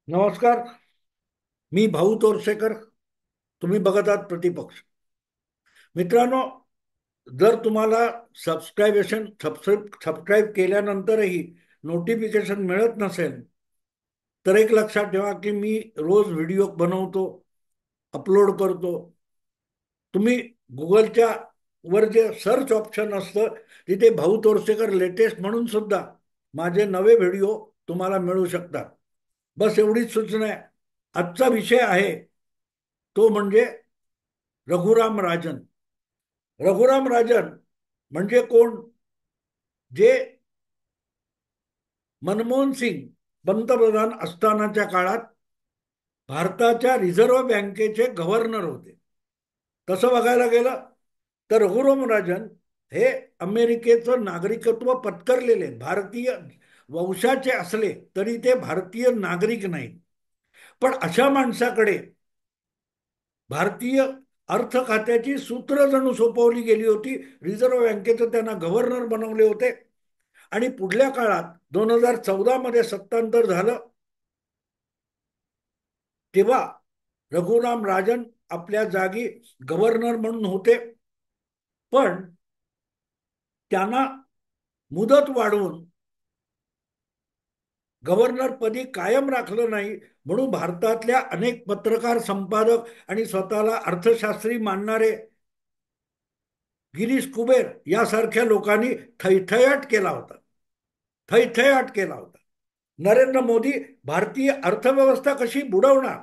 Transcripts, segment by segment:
नमस्कार. मी भाऊ तोरसेकर. तुम्ही बघत आहात प्रतिपक्ष. मित्रांनो, जर तुम्हाला सबस्क्राईब केल्यानंतरही नोटिफिकेशन मिळत नसेल तर एक लक्षात ठेवा की मी रोज व्हिडिओ बनवतो, अपलोड करतो. तुम्ही गुगलच्या वर जे सर्च ऑप्शन असतं तिथे भाऊ तोरसेकर लेटेस्ट म्हणून सुद्धा माझे नवे व्हिडिओ तुम्हाला मिळू शकतात. बस एवढीच सूचना आहे. आजचा विषय आहे तो म्हणजे रघुराम राजन. रघुराम राजन म्हणजे कोण? जे मनमोहन सिंग पंतप्रधान असतानाच्या काळात भारताच्या रिझर्व्ह बँकेचे गव्हर्नर होते. तसं बघायला गेलं तर रघुराम राजन हे अमेरिकेचं नागरिकत्व पत्करलेले भारतीय वंशाचे असले तरी ते भारतीय नागरिक नाही. पण अशा माणसाकडे भारतीय अर्थ खात्याची सूत्र जणू सोपवली गेली होती. रिझर्व्ह बँकेचं त्यांना गव्हर्नर बनवले होते आणि पुढल्या काळात 2014 मध्ये सत्तांतर झालं. तेव्हा रघुराम राजन आपल्या जागी गव्हर्नर म्हणून होते. पण त्यांना मुदत वाढवून गव्हर्नर पदी कायम राखलं नाही, म्हणून भारतातल्या अनेक पत्रकार, संपादक आणि स्वतःला अर्थशास्त्री मानणारे गिरीश कुबेर यासारख्या लोकांनी थैथयाट केला होता. थैथयाट केला होता. नरेंद्र मोदी भारतीय अर्थव्यवस्था कशी बुडवणार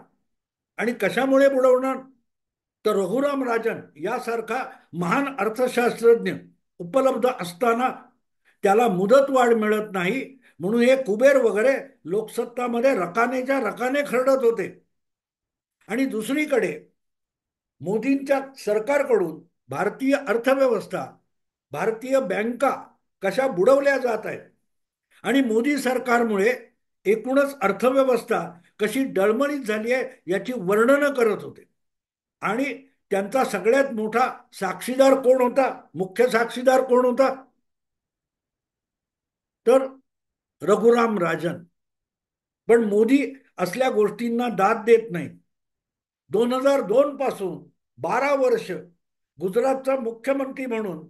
आणि कशामुळे बुडवणार? तर रघुराम राजन यासारखा महान अर्थशास्त्रज्ञ उपलब्ध असताना त्याला मुदतवाढ मिळत नाही, म्हणून हे कुबेर वगैरे लोकसत्तामध्ये रकानेच्या रकाने खरडत होते. आणि दुसरीकडे मोदींच्या सरकारकडून भारतीय अर्थव्यवस्था, भारतीय बँका कशा बुडवल्या जात आहेत आणि मोदी सरकारमुळे एकूणच अर्थव्यवस्था कशी डळमळीत झाली आहे याची वर्णनं करत होते. आणि त्यांचा सगळ्यात मोठा साक्षीदार कोण होता? मुख्य साक्षीदार कोण होता? तर रघुराम राजन. पण मोदी असल्या गोष्टींना दाद देत नाही. 2002 पासून 12 वर्ष गुजरातचा मुख्यमंत्री म्हणून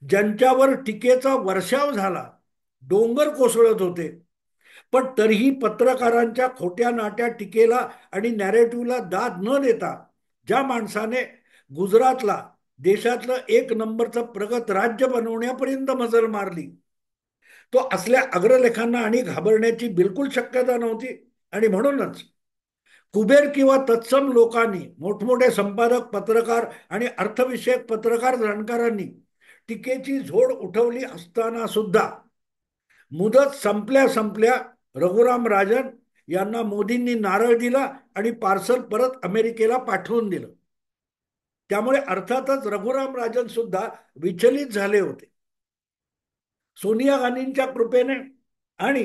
ज्यांच्यावर टीकेचा वर्षाव झाला, डोंगर कोसळत होते, पण तरीही पत्रकारांच्या खोट्या नाट्या टीकेला आणि नॅरेटिव्हला दाद न देता ज्या माणसाने गुजरातला देशातलं एक नंबरचं प्रगत राज्य बनवण्यापर्यंत मजल मारली, तो असल्या अग्रलेखांना आणि घाबरण्याची बिलकुल शक्यता नव्हती. आणि म्हणूनच कुबेर किंवा तत्सम लोकांनी, मोठमोठे संपादक, पत्रकार आणि अर्थविषयक पत्रकार जाणकारांनी टीकेची झोड उठवली असताना सुद्धा मुदत संपल्या संपल्या रघुराम राजन यांना मोदींनी नारळ दिला आणि पार्सल परत अमेरिकेला पाठवून दिलं. त्यामुळे अर्थातच रघुराम राजन सुद्धा विचलित झाले होते. सोनिया गांधींच्या कृपेने आणि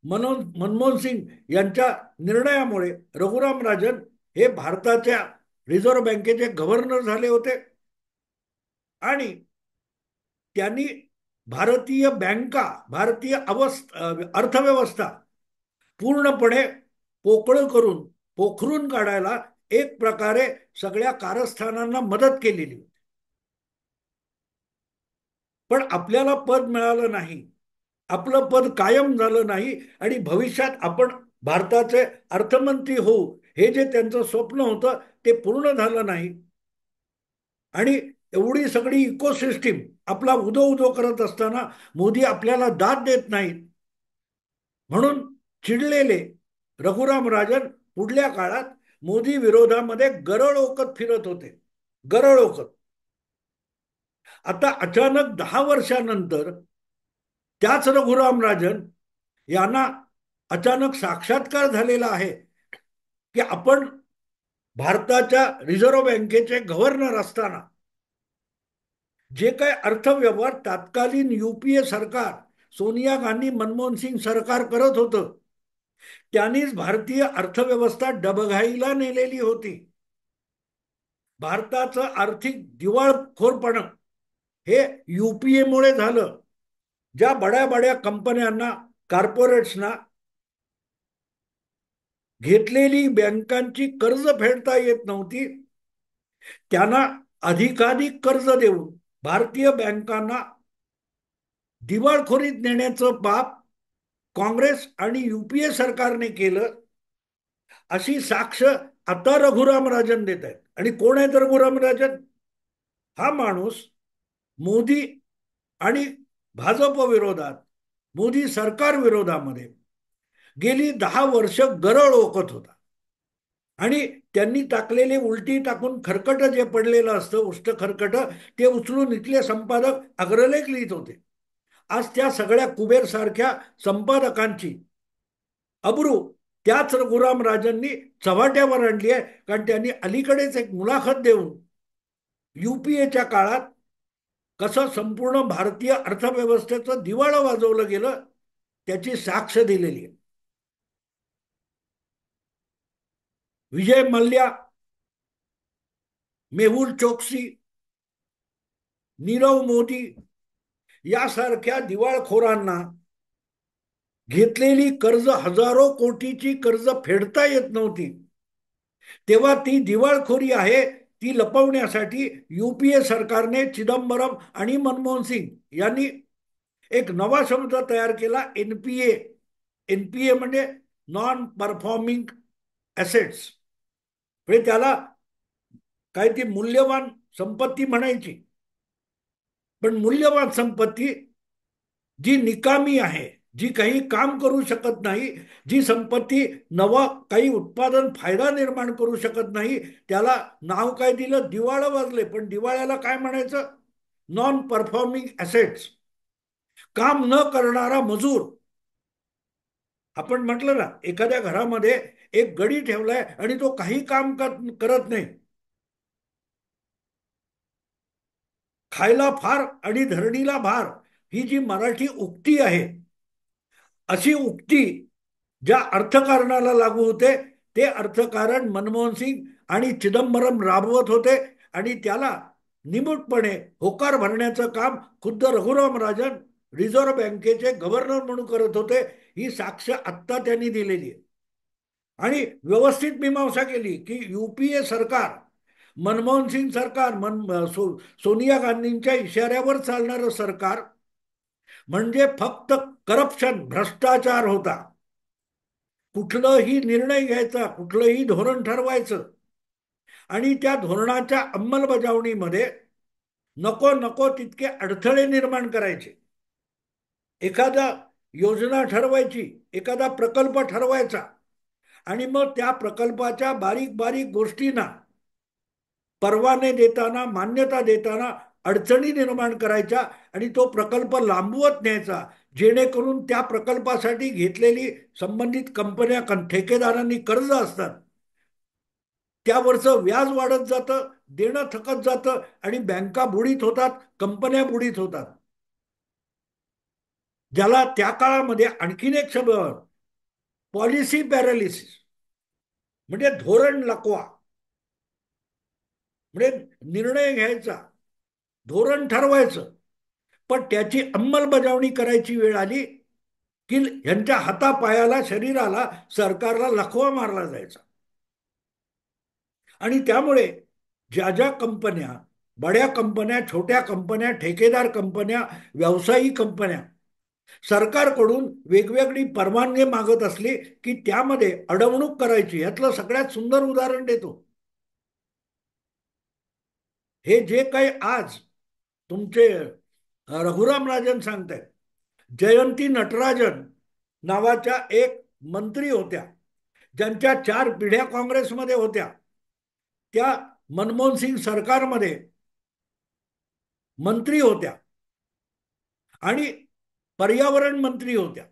मनमोहन सिंग यांच्या निर्णयामुळे रघुराम राजन हे भारताच्या रिझर्व्ह बँकेचे गव्हर्नर झाले होते आणि त्यांनी भारतीय बँका, भारतीय अर्थव्यवस्था पूर्णपणे पोकळ करून, पोखरून काढायला एक प्रकारे सगळ्या कारस्थानांना मदत केलेली होती. पण आपल्याला पद मिळालं नाही, आपलं पद कायम झालं नाही आणि भविष्यात आपण भारताचे अर्थमंत्री होऊ हे जे त्यांचं स्वप्न होतं ते पूर्ण झालं नाही. आणि एवढी सगळी इकोसिस्टीम आपला उदो उदो करत असताना मोदी आपल्याला दाद देत नाहीत, म्हणून चिडलेले रघुराम राजन पुढल्या काळात मोदी विरोधामध्ये गरळ ओकत फिरत होते. गरळ ओकत. आता अचानक 10 वर्षानंतर त्याच रघुराम राजन यांना अचानक साक्षात्कार झालेला आहे की आपण भारताच्या रिझर्व्ह बँकेचे गव्हर्नर असताना जे काही अर्थव्यवहार तत्कालीन युपीए सरकार, सोनिया गांधी, मनमोहन सिंग सरकार करत होतं, त्यांनीच भारतीय अर्थव्यवस्था डबघाईला नेलेली होती. भारताचं आर्थिक दिवाळखोरपण हे युपीएमुळे झालं. ज्या बड्या बड्या कंपन्यांना, कॉर्पोरेट्सना घेतलेली बँकांची कर्ज फेडता येत नव्हती, त्यांना अधिकाधिक कर्ज देऊन भारतीय बँकांना दिवाळखोरीत नेण्याचं पाप काँग्रेस आणि युपीए सरकारने केलं, अशी साक्ष आता रघुराम राजन देत आहेत. आणि कोण आहेत रघुराम राजन? हा माणूस मोदी आणि भाजप विरोधात, मोदी सरकार विरोधामध्ये गेली 10 वर्ष गरळ ओकत होता. आणि त्यांनी टाकलेले उलटी टाकून खरकट जे पडलेलं असतं उष्ट खरकट, ते उचलून इथले संपादक अग्रलेख लिहित होते. आज त्या सगळ्या कुबेर सारख्या संपादकांची अब्रू त्याच रघुराम राजांनी चव्हाट्यावर आणली आहे. कारण त्यांनी अलीकडेच एक मुलाखत देऊन युपीएच्या काळात कसं संपूर्ण भारतीय अर्थव्यवस्थेचं दिवाळं वाजवलं गेलं त्याची साक्ष दिलेली आहे. विजय मल्ल्या, मेहुल चोक्सी, नीरव मोदी यासारख्या दिवाळखोरांना घेतलेली कर्ज, हजारो कोटीची कर्ज फेडता येत नव्हती, तेव्हा ती दिवाळखोरी आहे ती लपवण्यासाठी युपीए सरकारने चिदंबरम आणि मनमोहन सिंग यांनी एक नवा शब्द तयार केला, एनपीए. एनपीए म्हणजे नॉन परफॉर्मिंग ॲसेट्स. म्हणजे त्याला काय ती मूल्यवान संपत्ती म्हणायची, पण मूल्यवान संपत्ती जी निकामी आहे, जी काही काम करू शकत नाही, जी संपत्ती नवा काही उत्पादन फायदा निर्माण करू शकत नाही, त्याला नाव काय दिलं? दिवाळं वाजले. पण दिवाळ्याला काय म्हणायचं? Non performing assets. काम न करणारा मजूर. आपण म्हटलं ना, एखाद्या घरामध्ये एक गडी ठेवलाय आणि तो काही काम करत नाही, खायला फार आणि धरणीला भार, ही जी मराठी उक्ती आहे, अशी उक्ती ज्या अर्थकारणाला लागू होते ते अर्थकारण मनमोहन सिंग आणि चिदंबरम राबवत होते. आणि त्याला निमूटपणे होकार भरण्याचं काम खुद्द रघुराम राजन रिझर्व्ह बँकेचे गव्हर्नर म्हणून करत होते. ही साक्ष आत्ता त्यांनी दिलेली आहे. आणि व्यवस्थित मीमांसा केली की युपीए सरकार, मनमोहन सिंग सरकार, सोनिया गांधींच्या इशाऱ्यावर चालणारं सरकार म्हणजे फक्त करप्शन, भ्रष्टाचार होता. कुठलंही निर्णय घ्यायचा, कुठलंही धोरण ठरवायचं आणि त्या धोरणाच्या अंमलबजावणीमध्ये नको नको तितके अडथळे निर्माण करायचे. एखादा योजना ठरवायची, एखादा प्रकल्प ठरवायचा आणि मग त्या प्रकल्पाच्या बारीक बारीक गोष्टींना परवाने देताना, मान्यता देताना अडचणी निर्माण करायच्या आणि तो प्रकल्प लांबवत न्यायचा, जेणेकरून त्या प्रकल्पासाठी घेतलेली संबंधित कंपन्या, ठेकेदारांनी कर्ज असतात त्यावरचं व्याज वाढत जातं, देणं थकत जातं आणि बँका बुडीत होतात, कंपन्या बुडीत होतात. ज्याला त्या काळामध्ये आणखीन एक शब्द, पॉलिसी पॅरालिसिस, म्हणजे धोरण लकवा. म्हणजे निर्णय घ्यायचा, धोरण ठरवायचं, पण त्याची अंमलबजावणी करायची वेळ आली की यांच्या हातापायाला, शरीराला, सरकारला लखवा मारला जायचा. आणि त्यामुळे ज्या ज्या कंपन्या, बड्या कंपन्या, छोट्या कंपन्या, ठेकेदार कंपन्या, व्यावसायिक कंपन्या सरकारकडून वेगवेगळी परवानगी मागत असली की त्यामध्ये अडवणूक करायची. यातलं सगळ्यात सुंदर उदाहरण देतो. हे जे काही आज तुमचे रघुराम राजन सांगतायत, जयंती नटराजन नावाच्या एक मंत्री होत्या, ज्यांच्या 4 पिढ्या काँग्रेसमध्ये होत्या. त्या मनमोहन सिंग सरकारमध्ये मंत्री होत्या आणि पर्यावरण मंत्री होत्या.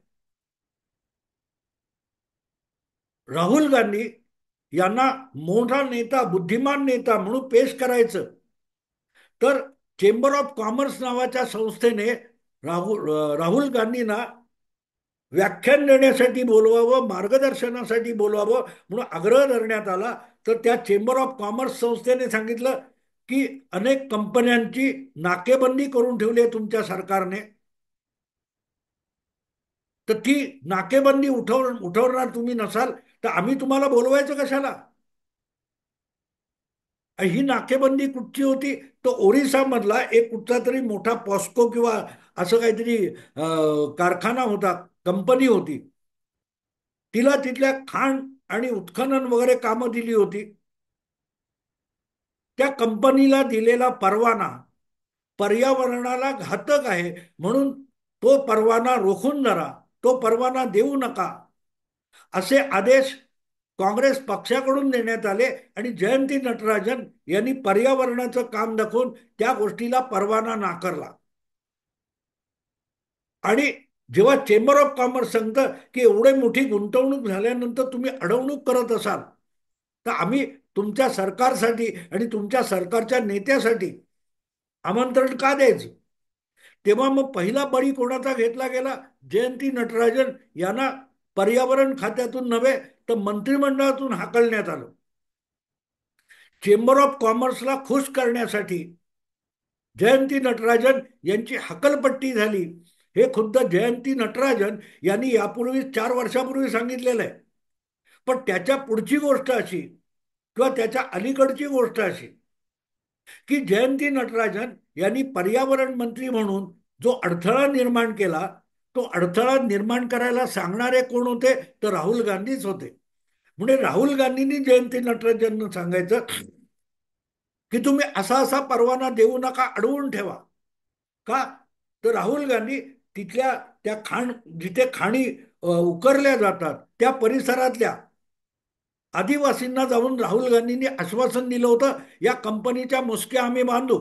राहुल गांधी यांना मोठा नेता, बुद्धिमान नेता म्हणून पेश करायचं, तर चेंबर ऑफ कॉमर्स नावाच्या संस्थेने राहुल गांधींना व्याख्यान देण्यासाठी बोलवावं, मार्गदर्शनासाठी बोलवावं म्हणून आग्रह धरण्यात आला. तर त्या चेंबर ऑफ कॉमर्स संस्थेने सांगितलं की अनेक कंपन्यांची नाकेबंदी करून ठेवली आहे तुमच्या सरकारने, तर ती नाकेबंदी उठवणार तुम्ही नसाल तर आम्ही तुम्हाला बोलवायचं कशाला? ही नाकेबंदी कुठची होती? तो ओरिसा मधला एक कुठचा तरी मोठा पॉस्को किंवा असं काहीतरी कारखाना होता, कंपनी होती. तिला तिथल्या खाण आणि उत्खनन वगैरे कामं दिली होती. त्या कंपनीला दिलेला परवाना पर्यावरणाला घातक आहे, म्हणून तो परवाना रोखून धरा, तो परवाना देऊ नका, असे आदेश काँग्रेस पक्षाकडून देण्यात आले. आणि जयंती नटराजन यांनी पर्यावरणाचं काम दाखवून त्या गोष्टीला परवाना नाकारला. आणि जेव्हा चेंबर ऑफ कॉमर्स सांगतं की एवढी मोठी गुंतवणूक झाल्यानंतर तुम्ही अडवणूक करत असाल, तर आम्ही तुमच्या सरकारसाठी आणि तुमच्या सरकारच्या नेत्यासाठी आमंत्रण का द्यायचं? तेव्हा मग पहिला बळी कोणाचा घेतला गेला? जयंती नटराजन यांना पर्यावरण खात्यातून नव्हे तर मंत्रिमंडळातून हाकलण्यात आलं. चेंबर ऑफ कॉमर्सला खुश करण्यासाठी जयंती नटराजन यांची हकलपट्टी झाली. हे खुद्द जयंती नटराजन यांनी यापूर्वी 4 वर्षापूर्वी सांगितलेलं आहे. पण त्याच्या पुढची गोष्ट अशी किंवा त्याच्या अलीकडची गोष्ट अशी की जयंती नटराजन यांनी पर्यावरण मंत्री म्हणून जो अडथळा निर्माण केला, तो अडथळा निर्माण करायला सांगणारे कोण होते? तर राहुल गांधीच होते. म्हणजे राहुल गांधींनी जयंती नटराजन सांगायचं की तुम्ही असा असा परवाना देऊ नका, अडवून ठेवा. का? तर राहुल गांधी तिथल्या त्या जिथे खाणी उकरल्या जातात त्या परिसरातल्या आदिवासींना जाऊन राहुल गांधींनी आश्वासन दिलं होतं, या कंपनीच्या मुसक्या आम्ही बांधू.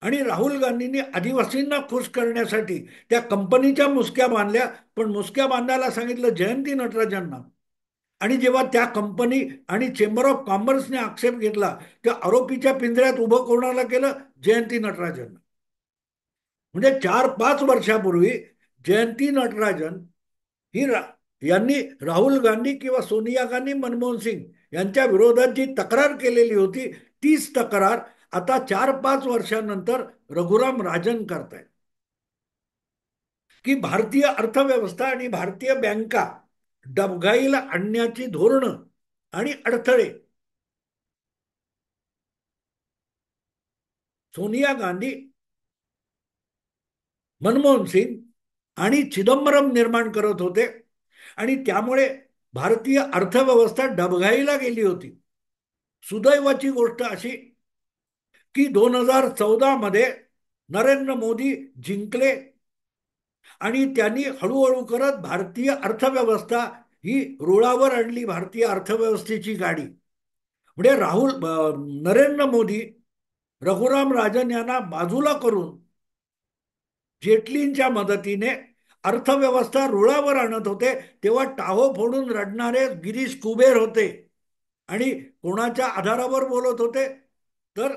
आणि राहुल गांधींनी आदिवासींना खुश करण्यासाठी त्या कंपनीच्या मुसक्या बांधल्या, पण मुसक्या बांधायला सांगितलं जयंती नटराजांना. आणि जेव्हा त्या कंपनी आणि चेंबर ऑफ कॉमर्सने आक्षेप घेतला, त्या आरोपीच्या पिंजऱ्यात उभं कोणाला केलं? जयंती नटराजन. म्हणजे 4-5 वर्षापूर्वी जयंती नटराजन ही यांनी राहुल गांधी किंवा सोनिया गांधी, मनमोहन सिंग यांच्या विरोधात जी तक्रार केलेली होती, तीच तक्रार आता 4-5 वर्षानंतर रघुराम राजन करतायत. की भारतीय अर्थव्यवस्था आणि भारतीय बँका डबघाईला आणण्याची धोरणं आणि अडथळे सोनिया गांधी, मनमोहन सिंग आणि चिदंबरम निर्माण करत होते. आणि त्यामुळे भारतीय अर्थव्यवस्था डबघाईला गेली होती. सुदैवाची गोष्ट अशी की 2014 मध्ये नरेंद्र मोदी जिंकले आणि त्यांनी हळूहळू करत भारतीय अर्थव्यवस्था ही रुळावर आणली, भारतीय अर्थव्यवस्थेची गाडी. म्हणजे नरेंद्र मोदी रघुराम राजन यांना बाजूला करून जेटलींच्या मदतीने अर्थव्यवस्था रुळावर आणत होते. तेव्हा टाहो फोडून रडणारे गिरीश कुबेर होते. आणि कोणाच्या आधारावर बोलत होते? तर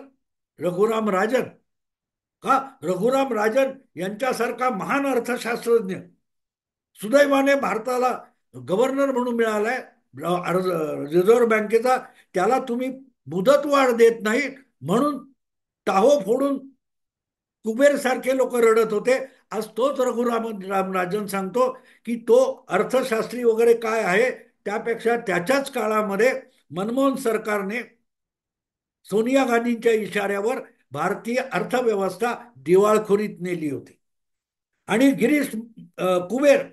रघुराम राजन. का? रघुराम राजन यांच्यासारखा महान अर्थशास्त्रज्ञ सुदैवाने भारताला गव्हर्नर म्हणून मिळालाय रिझर्व्ह बँकेचा. त्याला तुम्ही मुदतवाढ देत नाही म्हणून टाहो फोडून कुबेर सारखे लोक रडत होते. आज तोच रघुराम राजन सांगतो की तो अर्थशास्त्री वगैरे काय आहे, त्यापेक्षा त्याच्याच काळामध्ये मनमोहन सरकारने सोनिया गांधींच्या इशाऱ्यावर भारतीय अर्थव्यवस्था दिवाळखोरीत नेली होती. आणि गिरीश कुबेर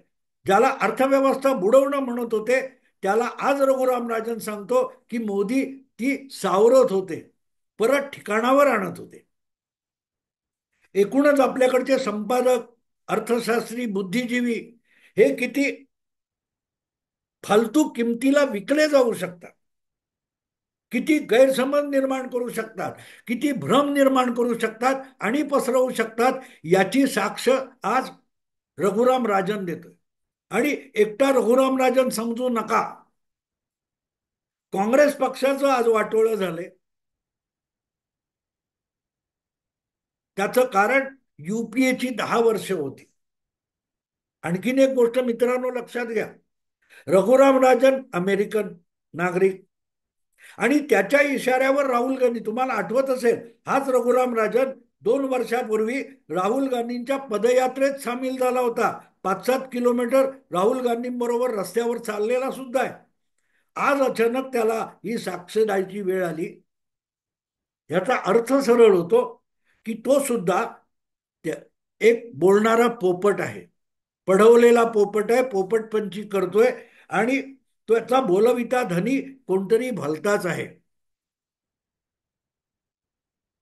ज्याला अर्थव्यवस्था बुडवणं म्हणत होते, त्याला आज रघुराम राजन सांगतो की मोदी ती सावरत होते, परत ठिकाणावर आणत होते. एकूणच आपल्याकडचे संपादक, अर्थशास्त्री, बुद्धिजीवी हे किती फालतू किमतीला विकले जाऊ शकतात, किती गैरसमज निर्माण करू शकतात, किती भ्रम निर्माण करू शकतात आणि पसरवू शकतात, याची साक्ष आज रघुराम राजन देतोय. आणि एकटा रघुराम राजन समजू नका, काँग्रेस पक्षाचं आज वाटोळं झालंय. त्याचं कारण युपीएची 10 वर्ष होती. आणखीन एक गोष्ट मित्रांनो लक्षात घ्या, रघुराम राजन अमेरिकन नागरिक आणि त्याच्या इशाऱ्यावर राहुल गांधी, तुम्हाला आठवत असेल, हाच रघुराम राजन 2 वर्षापूर्वी राहुल गांधींच्या पदयात्रेत सामील झाला होता. 5-7 किलोमीटर राहुल गांधींबरोबर रस्त्यावर चाललेला सुद्धा आहे. आज अचानक त्याला ही साक्ष द्यायची वेळ आली. याचा अर्थ सरळ होतो की तो सुद्धा एक बोलणारा पोपट आहे, पढवलेला पोपट आहे, पोपटपंची करतोय आणि त्याचा बोलविता धनी कोणतरी भलताच आहे.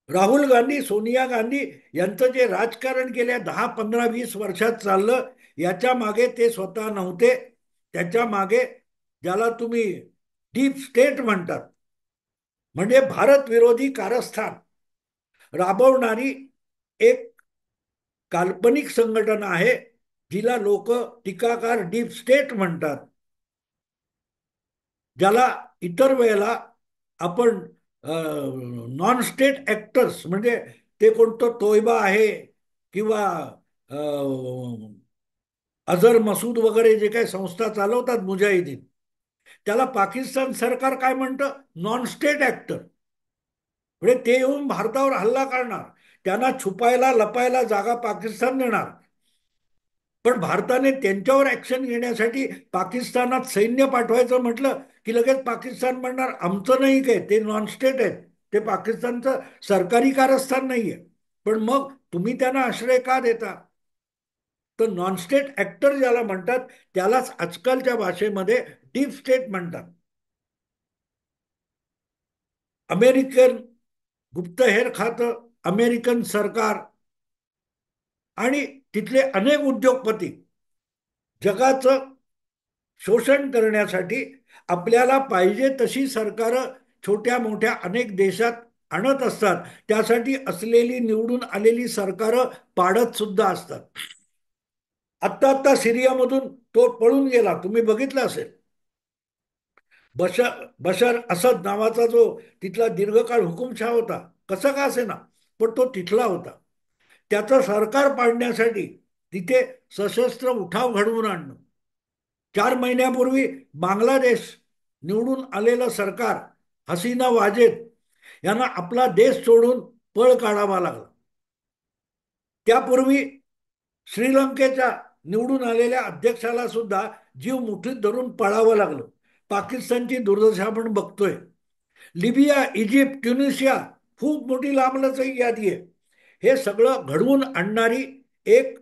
राहुल गांधी, सोनिया गांधी यांचं जे राजकारण गेल्या 10-15-20 वर्षात चाललं, याच्या मागे ते स्वतः नव्हते. त्याच्या मागे ज्याला तुम्ही डीप स्टेट म्हणतात, म्हणजे भारत विरोधी कारस्थान राबवणारी एक काल्पनिक संघटना आहे, जिला लोक टीकाकार डीप स्टेट म्हणतात. ज्याला इतर वेळेला आपण नॉन स्टेट ऍक्टर्स, म्हणजे ते कोणतं तोयबा आहे किंवा अझर मसूद वगैरे जे काही संस्था चालवतात मुजाहिदीन, त्याला पाकिस्तान सरकार काय म्हणतं? Non state actor. म्हणजे ते येऊन भारतावर हल्ला करणार, त्यांना छुपायला लपायला जागा पाकिस्तान देणार. पण भारताने त्यांच्यावर ऍक्शन घेण्यासाठी पाकिस्तानात सैन्य पाठवायचं म्हटलं की लगेच पाकिस्तान म्हणणार आमचं नाही, काय ते नॉन स्टेट आहेत, ते पाकिस्तानचं सरकारी कारस्थान नाहीये. पण मग तुम्ही त्यांना आश्रय का देता? तर नॉन स्टेट ऍक्टर ज्याला म्हणतात त्यालाच आजकालच्या भाषेमध्ये डीप स्टेट म्हणतात. अमेरिकन गुप्तहेर खातं, अमेरिकन सरकार आणि तिथले अनेक उद्योगपती जगाचं शोषण करण्यासाठी आपल्याला पाहिजे तशी सरकारं छोट्या मोठ्या अनेक देशात आणत असतात. त्यासाठी असलेली निवडून आलेली सरकारं पाडत सुद्धा असतात. आत्ता आत्ता सिरियामधून तो पळून गेला, तुम्ही बघितलं असेल. बशर बशर असद नावाचा जो तिथला दीर्घकाळ हुकुमशाह होता, कसं का असे ना, पण तो तिथला होता. त्याचं सरकार पाडण्यासाठी तिथे सशस्त्र उठाव घडवून आणणं. 4 महिन्यापूर्वी बांगलादेश निवडून आलेलं सरकार, हसीना वाजेद यांना आपला देश सोडून पळ काढावा लागला. त्यापूर्वी श्रीलंकेच्या निवडून आलेल्या अध्यक्षाला सुद्धा जीव मुठीत धरून पळावं लागलं. पाकिस्तानची दुर्दशा आपण बघतोय. लिबिया, इजिप्त, ट्युनिशिया, खूप मोठी लांबलचक यादी आहे. हे सगळं घडवून आणणारी एक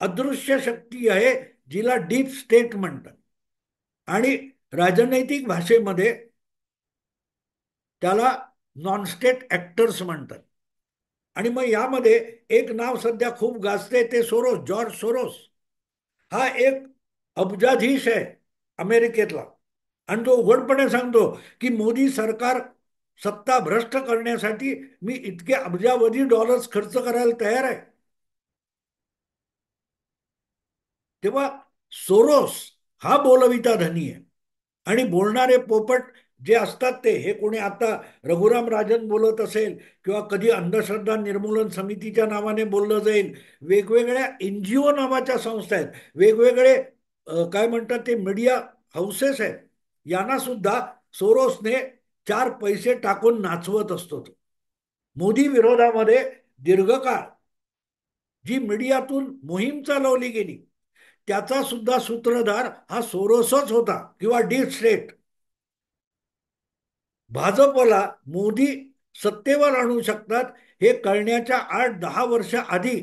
अदृश्य शक्ती आहे, जिला डीप स्टेट म्हणतात. आणि राजनैतिक भाषेमध्ये त्याला नॉन स्टेट ऍक्टर्स म्हणतात. आणि मग यामध्ये एक नाव सध्या खूप गाजते, ते सोरोस, जॉर्ज सोरोस. हा एक अब्जाधीश आहे अमेरिकेतला. आणि तो उघडपणे सांगतो की मोदी सरकार सत्ता भ्रष्ट करण्यासाठी मी इतके अब्जावधी डॉलर्स खर्च करायला तयार आहे. तेव्हा सोरोस हा बोलविता धनी आहे. आणि बोलणारे पोपट जे असतात ते, हे कोणी आता रघुराम राजन बोलत असेल किंवा कधी अंधश्रद्धा निर्मूलन समितीच्या नावाने बोललं जाईल, वेगवेगळ्या एनजीओ नावाच्या संस्था आहेत, वेगवेगळे काय म्हणतात ते मीडिया हाऊसेस आहेत, यांना सुद्धा सोरोसने 4 पैसे टाकून नाचवत असतो. मोदी विरोधामध्ये दीर्घकाळ जी मीडियातून मोहीम चालवली गेली, त्याचा सुद्धा सूत्रधार हा सोरोसच होता किंवा डीप स्टेट. भाजपला मोदी सत्तेवर आणू शकतात हे कळण्याच्या 8-10 वर्ष आधी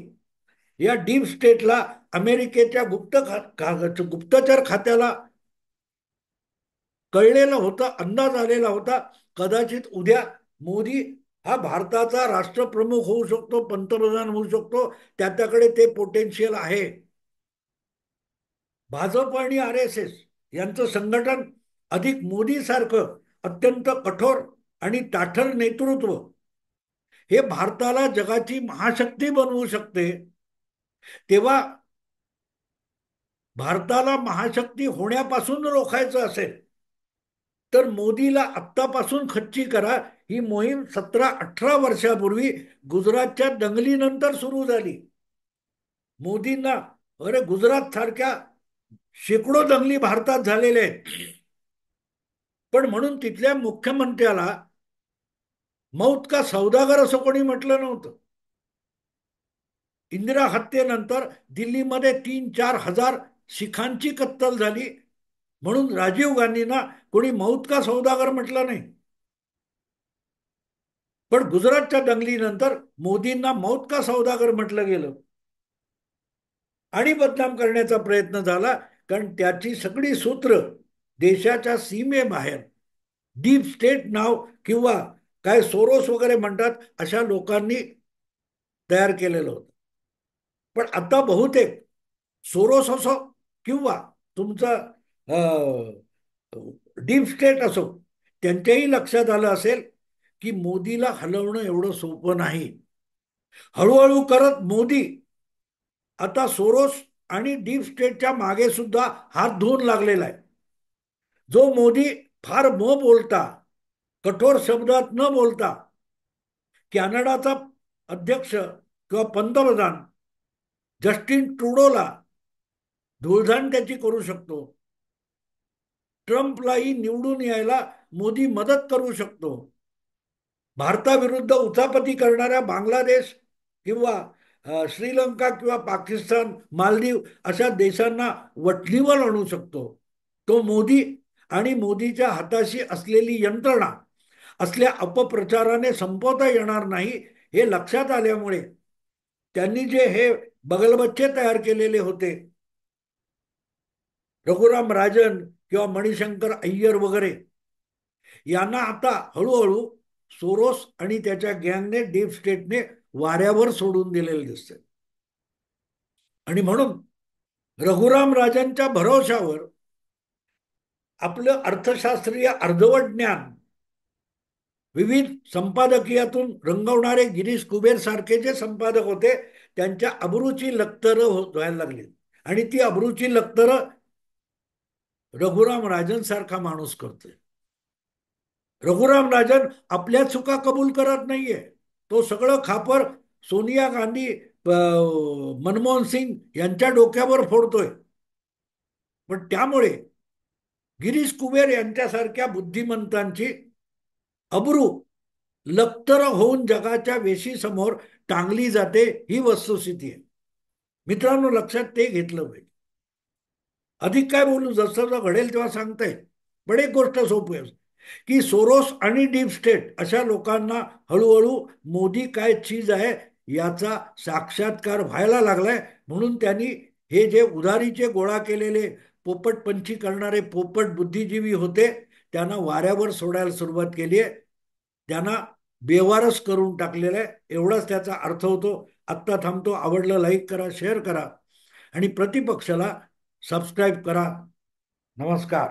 या डीप स्टेटला, अमेरिकेच्या गुप्तचर खात्याला कळलेलं होतं, अंदाज आलेला होता, कदाचित उद्या मोदी हा भारताचा राष्ट्रप्रमुख होऊ शकतो, पंतप्रधान होऊ शकतो, त्याच्याकडे ते पोटेन्शियल आहे. भाजप आणि RSS यांचं संघटन अधिक मोदी सारखं अत्यंत कठोर आणि ताठर नेतृत्व हे भारताला जगाची महाशक्ती बनवू शकते. तेव्हा भारताला महाशक्ती होण्यापासून रोखायचं असेल तर मोदीला आत्तापासून खच्ची करा. ही मोहीम 17-18 वर्षापूर्वी गुजरातच्या दंगलीनंतर सुरू झाली. मोदींना, अरे गुजरात सारख्या शेकडो दंगली भारतात झालेल्या आहेत, पण म्हणून तिथल्या मुख्यमंत्र्याला मौत का सौदागर असं कोणी म्हटलं नव्हतं. इंदिरा हत्येनंतर दिल्लीमध्ये 3-4 हजार शिखांची कत्तल झाली, म्हणून राजीव गांधींना कोणी मौत का सौदागर म्हटलं नाही. पण गुजरातच्या दंगलीनंतर मोदींना मौत का सौदागर म्हटलं गेलं आणि बदनाम करण्याचा प्रयत्न झाला. कारण त्याची सगळी सूत्र देशाच्या सीमेबाहेर डीप स्टेट नाव किंवा काय सोरोस वगैरे म्हणतात अशा लोकांनी तयार केलेलं होतं. पण आता बहुतेक सोरोस असो किंवा तुमचा डीप स्टेट असो, त्यांच्याही लक्षात आलं असेल की मोदीला हलवणं एवढं सोपं नाही. हळूहळू करत मोदी आता सोरोस आणि डीप स्टेटच्या मागे सुद्धा हात धुवून लागलेला आहे. जो मोदी फार न बोलता, कठोर शब्दात न बोलता कॅनडाचा अध्यक्ष किंवा पंतप्रधान जस्टिन ट्रुडोला धुळझाण त्याची करू शकतो, ट्रम्पलाही निवडून यायला मोदी मदत करू शकतो, भारताविरुद्ध उचापती करणाऱ्या बांगलादेश किंवा श्रीलंका किंवा पाकिस्तान, मालदीव अशा देशांना वठणीवर आणू शकतो. तो मोदी आणि मोदीच्या हाताशी असलेली यंत्रणा असल्या अपप्रचाराने संपवता येणार नाही, हे लक्षात आल्यामुळे त्यांनी जे हे बगलबच्चे तयार केलेले होते, रघुराम राजन किंवा मणिशंकर अय्यर वगैरे, यांना आता हळूहळू सोरोस आणि त्याच्या गँगने, डीप स्टेटने वाऱ्यावर सोडून दिलेले दिसते. आणि म्हणून रघुराम राजनच्या भरोशावर आपलं अर्थशास्त्रीय अर्धवट ज्ञान विविध संपादकीयातून रंगवणारे गिरीश कुबेर सारखे जे संपादक होते, त्यांच्या अब्रूची लक्तरं व्हायला लागली. आणि ती अब्रूची लक्तरं रघुराम राजन सारखा माणूस करतोय. रघुराम राजन आपल्या चुका कबूल करत नाहीये. तो सगळं खापर सोनिया गांधी, मनमोहन सिंग यांच्या डोक्यावर फोडतोय. पण त्यामुळे गिरीश कुबेर यांच्यासारख्या बुद्धिमंतांची अब्रू लक्तर होऊन जगाच्या वेशीसमोर टांगली जाते, ही वस्तुस्थिती आहे. मित्रांनो, लक्षात ते घेतलं पाहिजे. अधिक काय बोलू, जसं घडेल तेव्हा सांगता येईल. पण एक गोष्ट सोपी आहे की सोरोस आणि डीप स्टेट अशा लोकांना हळूहळू मोदी काय चीज आहे याचा साक्षात्कार व्हायला लागलाय. म्हणून त्यांनी हे जे उधारीचे गोळा केलेले पोपटपंची करणारे पोपट बुद्धिजीवी होते, त्यांना वाऱ्यावर सोडायला सुरुवात केली आहे. त्यांना बेवारस करून टाकलेलं आहे, एवढाच त्याचा अर्थ होतो. आत्ता थांबतो. आवडलं लाईक करा, शेअर करा आणि प्रतिपक्षाला सबस्क्राईब करा. नमस्कार.